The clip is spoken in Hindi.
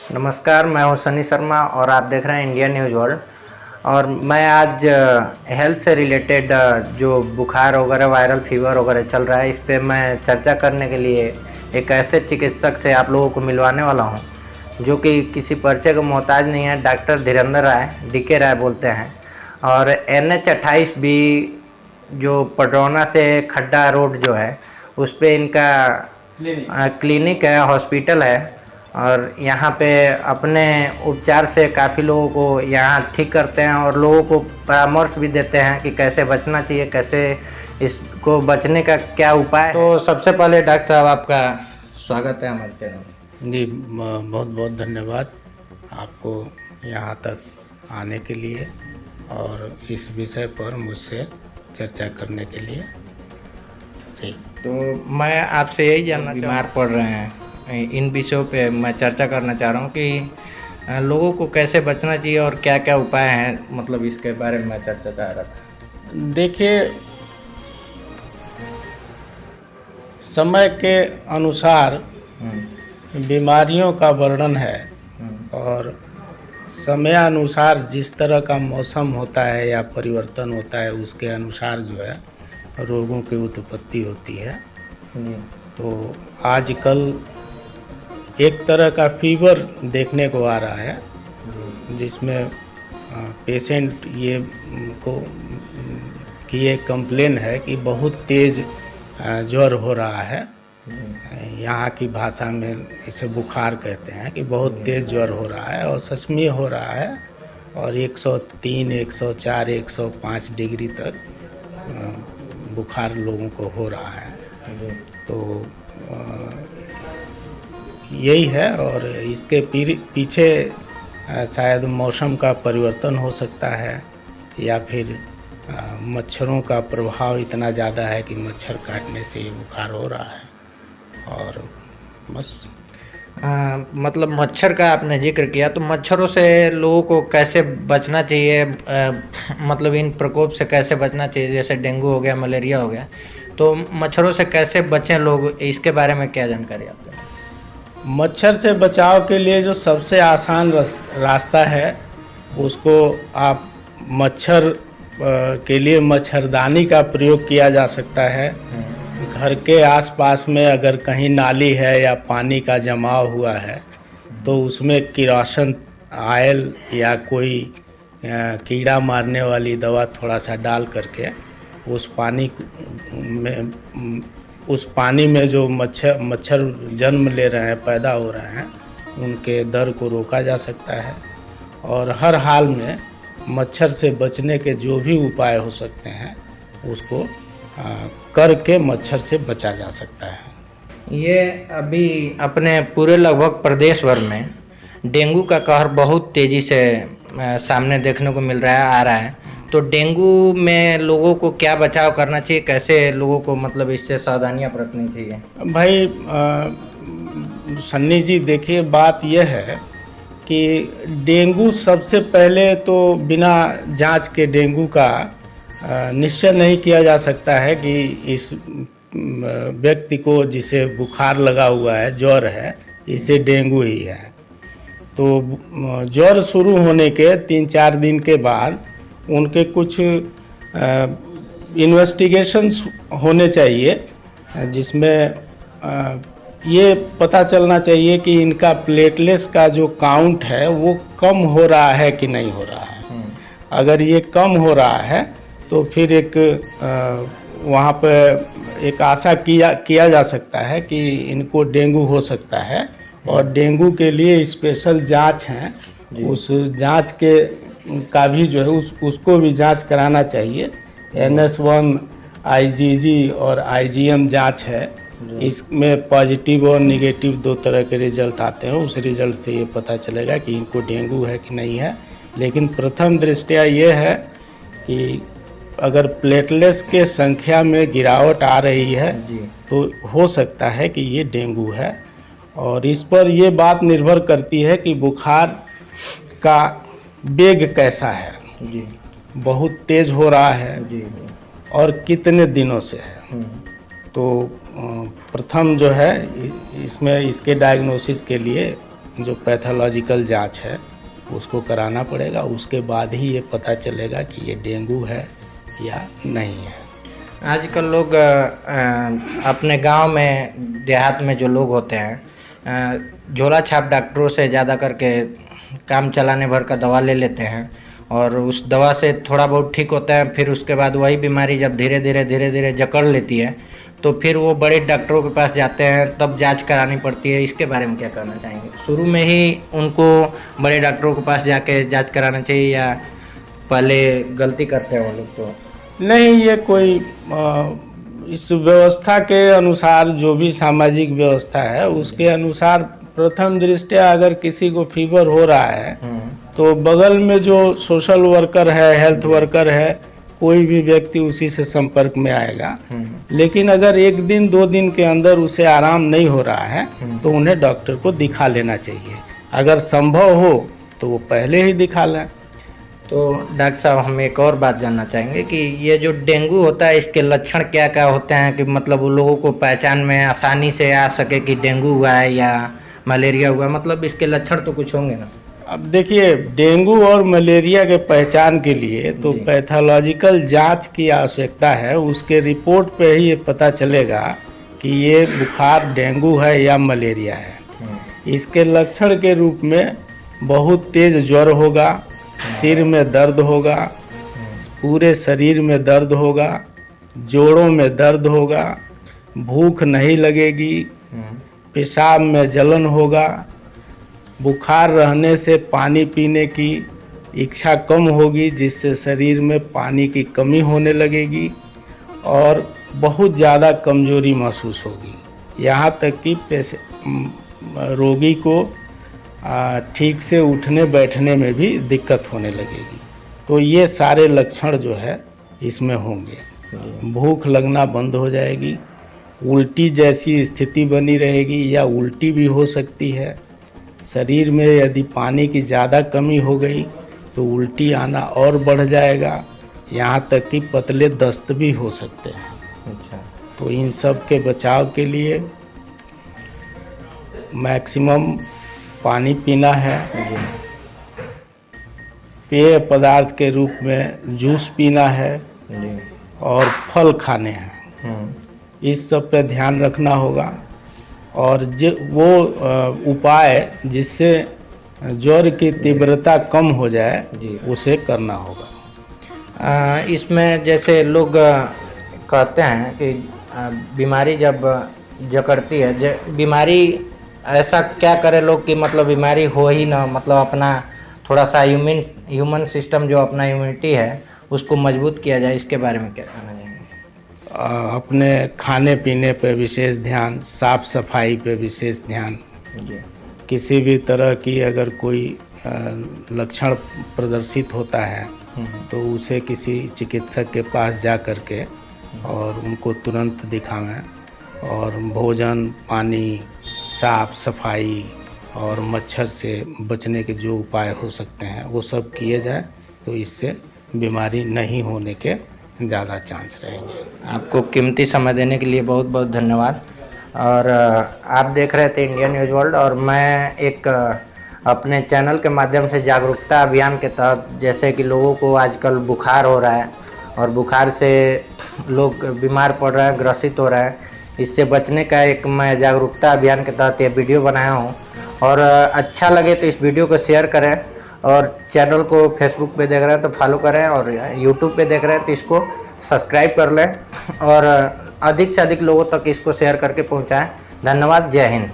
नमस्कार, मैं हूं सनी शर्मा और आप देख रहे हैं इंडिया न्यूज़ वर्ल्ड। और मैं आज हेल्थ से रिलेटेड जो बुखार वगैरह वायरल फीवर वगैरह चल रहा है, इस पे मैं चर्चा करने के लिए एक ऐसे चिकित्सक से आप लोगों को मिलवाने वाला हूं जो कि किसी परिचय का मोहताज नहीं है। डॉक्टर धीरेंद्र राय, DK राय बोलते हैं। और NH 28 भी जो पडरौना से खड्डा रोड जो है उस पे इनका क्लिनिक है, हॉस्पिटल है। और यहाँ पे अपने उपचार से काफ़ी लोगों को यहाँ ठीक करते हैं और लोगों को परामर्श भी देते हैं कि कैसे बचना चाहिए, कैसे इसको बचने का क्या उपाय है। तो सबसे पहले डॉक्टर साहब, आपका स्वागत है हमारे चैनल में। जी, बहुत बहुत धन्यवाद आपको यहाँ तक आने के लिए और इस विषय पर मुझसे चर्चा करने के लिए। जी, तो मैं आपसे यही जानना, बीमार पड़ रहे हैं, इन विषयों पे मैं चर्चा करना चाह रहा हूँ कि लोगों को कैसे बचना चाहिए और क्या क्या उपाय हैं, मतलब इसके बारे में मैं चर्चा चाह रहा था। देखिए, समय के अनुसार बीमारियों का वर्णन है और समयानुसार जिस तरह का मौसम होता है या परिवर्तन होता है उसके अनुसार जो है रोगों की उत्पत्ति होती है। तो आजकल एक तरह का फीवर देखने को आ रहा है जिसमें पेशेंट ये को की एक कंप्लेन है कि बहुत तेज़ ज्वर हो रहा है। यहाँ की भाषा में इसे बुखार कहते हैं कि बहुत तेज़ ज्वर हो रहा है और सच में हो रहा है और 103, 104, 105 डिग्री तक बुखार लोगों को हो रहा है। तो यही है और इसके पीछे शायद मौसम का परिवर्तन हो सकता है या फिर मच्छरों का प्रभाव इतना ज़्यादा है कि मच्छर काटने से ये बुखार हो रहा है। और बस मतलब मच्छर का आपने जिक्र किया, तो मच्छरों से लोगों को कैसे बचना चाहिए, मतलब इन प्रकोप से कैसे बचना चाहिए, जैसे डेंगू हो गया, मलेरिया हो गया, तो मच्छरों से कैसे बचें लोग, इसके बारे में क्या जानकारी आपको? मच्छर से बचाव के लिए जो सबसे आसान रास्ता है उसको आप मच्छर के लिए मच्छरदानी का प्रयोग किया जा सकता है। घर के आसपास में अगर कहीं नाली है या पानी का जमाव हुआ है तो उसमें किरोसिन ऑयल या कोई कीड़ा मारने वाली दवा थोड़ा सा डाल करके उस पानी में जो मच्छर जन्म ले रहे हैं, पैदा हो रहे हैं, उनके दर को रोका जा सकता है। और हर हाल में मच्छर से बचने के जो भी उपाय हो सकते हैं उसको करके मच्छर से बचा जा सकता है। ये अभी अपने पूरे लगभग प्रदेश भर में डेंगू का कहर बहुत तेज़ी से सामने देखने को मिल रहा है, आ रहा है। तो डेंगू में लोगों को क्या बचाव करना चाहिए, कैसे लोगों को मतलब इससे सावधानियां बरतनी चाहिए? भाई सन्नी जी, देखिए बात यह है कि डेंगू सबसे पहले तो बिना जांच के डेंगू का निश्चय नहीं किया जा सकता है कि इस व्यक्ति को जिसे बुखार लगा हुआ है, ज्वर है, इसे डेंगू ही है। तो ज्वर शुरू होने के 3-4 दिन के बाद उनके कुछ इन्वेस्टिगेशंस होने चाहिए जिसमें ये पता चलना चाहिए कि इनका प्लेटलेट्स का जो काउंट है वो कम हो रहा है कि नहीं हो रहा है। अगर ये कम हो रहा है तो फिर वहाँ पर एक आशा किया जा सकता है कि इनको डेंगू हो सकता है। और डेंगू के लिए स्पेशल जांच हैं, उस जांच का भी जो है उसको भी जांच कराना चाहिए। NS1 IgG और IgM जांच है, इसमें पॉजिटिव और निगेटिव 2 तरह के रिजल्ट आते हैं। उस रिजल्ट से ये पता चलेगा कि इनको डेंगू है कि नहीं है। लेकिन प्रथम दृष्टया ये है कि अगर प्लेटलेट्स के संख्या में गिरावट आ रही है तो हो सकता है कि ये डेंगू है। और इस पर ये बात निर्भर करती है कि बुखार का वेग कैसा है, बहुत तेज़ हो रहा है और कितने दिनों से है। तो प्रथम जो है इसमें इसके डायग्नोसिस के लिए जो पैथोलॉजिकल जांच है उसको कराना पड़ेगा। उसके बाद ही ये पता चलेगा कि ये डेंगू है या नहीं है। आजकल लोग अपने गांव में, देहात में जो लोग होते हैं, झोला छाप डॉक्टरों से ज़्यादा करके काम चलाने भर का दवा ले लेते हैं और उस दवा से थोड़ा बहुत ठीक होता है। फिर उसके बाद वही बीमारी जब धीरे धीरे जकड़ लेती है तो फिर वो बड़े डॉक्टरों के पास जाते हैं, तब जांच करानी पड़ती है। इसके बारे में क्या कहना चाहेंगे? शुरू में ही उनको बड़े डॉक्टरों के पास जाके जांच कराना चाहिए या पहले गलती करते हैं वो लोग? तो नहीं, ये कोई इस व्यवस्था के अनुसार, जो भी सामाजिक व्यवस्था है उसके अनुसार प्रथम दृष्टया अगर किसी को फीवर हो रहा है तो बगल में जो सोशल वर्कर है, हेल्थ वर्कर है, कोई भी व्यक्ति उसी से संपर्क में आएगा। लेकिन अगर 1 दिन 2 दिन के अंदर उसे आराम नहीं हो रहा है तो उन्हें डॉक्टर को दिखा लेना चाहिए। अगर संभव हो तो वो पहले ही दिखा लें। तो डॉक्टर साहब, हम एक और बात जानना चाहेंगे कि ये जो डेंगू होता है इसके लक्षण क्या क्या होते हैं, कि मतलब वो लोगों को पहचान में आसानी से आ सके कि डेंगू हुआ है या मलेरिया हुआ है? मतलब इसके लक्षण तो कुछ होंगे ना? अब देखिए, डेंगू और मलेरिया के पहचान के लिए तो पैथोलॉजिकल जांच की आवश्यकता है। उसके रिपोर्ट पे ही ये पता चलेगा कि ये बुखार डेंगू है या मलेरिया है। इसके लक्षण के रूप में बहुत तेज ज्वर होगा, सिर में दर्द होगा, पूरे शरीर में दर्द होगा, जोड़ों में दर्द होगा, भूख नहीं लगेगी, पेशाब में जलन होगा, बुखार रहने से पानी पीने की इच्छा कम होगी जिससे शरीर में पानी की कमी होने लगेगी और बहुत ज़्यादा कमजोरी महसूस होगी। यहाँ तक कि रोगी को ठीक से उठने बैठने में भी दिक्कत होने लगेगी। तो ये सारे लक्षण जो है इसमें होंगे। भूख लगना बंद हो जाएगी, उल्टी जैसी स्थिति बनी रहेगी या उल्टी भी हो सकती है। शरीर में यदि पानी की ज़्यादा कमी हो गई तो उल्टी आना और बढ़ जाएगा, यहाँ तक कि पतले दस्त भी हो सकते हैं। अच्छा। तो इन सब के बचाव के लिए मैक्सिमम पानी पीना है, पेय पदार्थ के रूप में जूस पीना है और फल खाने हैं। इस सब पे ध्यान रखना होगा और वो उपाय जिससे ज्वर की तीव्रता कम हो जाए उसे करना होगा। इसमें जैसे लोग कहते हैं कि बीमारी जब जकड़ती है, बीमारी ऐसा क्या करे लोग कि मतलब बीमारी हो ही ना, मतलब अपना थोड़ा सा ह्यूमन सिस्टम जो अपना इम्यूनिटी है उसको मजबूत किया जाए? इसके बारे में क्या कहना चाहेंगे? अपने खाने पीने पे विशेष ध्यान, साफ सफाई पे विशेष ध्यान। किसी भी तरह की अगर कोई लक्षण प्रदर्शित होता है तो उसे किसी चिकित्सक के पास जा कर के और उनको तुरंत दिखावें और भोजन, पानी, साफ सफाई और मच्छर से बचने के जो उपाय हो सकते हैं वो सब किए जाए तो इससे बीमारी नहीं होने के ज़्यादा चांस रहेंगे। आपको कीमती समय देने के लिए बहुत बहुत धन्यवाद। और आप देख रहे थे इंडियन न्यूज़ वर्ल्ड, और मैं एक अपने चैनल के माध्यम से जागरूकता अभियान के तहत, जैसे कि लोगों को आजकल बुखार हो रहा है और बुखार से लोग बीमार पड़ रहे हैं, ग्रसित हो रहे हैं, इससे बचने का एक मैं जागरूकता अभियान के तहत ये वीडियो बनाया हूँ। और अच्छा लगे तो इस वीडियो को शेयर करें और चैनल को फेसबुक पे देख रहे हैं तो फॉलो करें और यूट्यूब पे देख रहे हैं तो इसको सब्सक्राइब कर लें और अधिक से अधिक लोगों तक इसको शेयर करके पहुंचाएं। धन्यवाद। जय हिंद।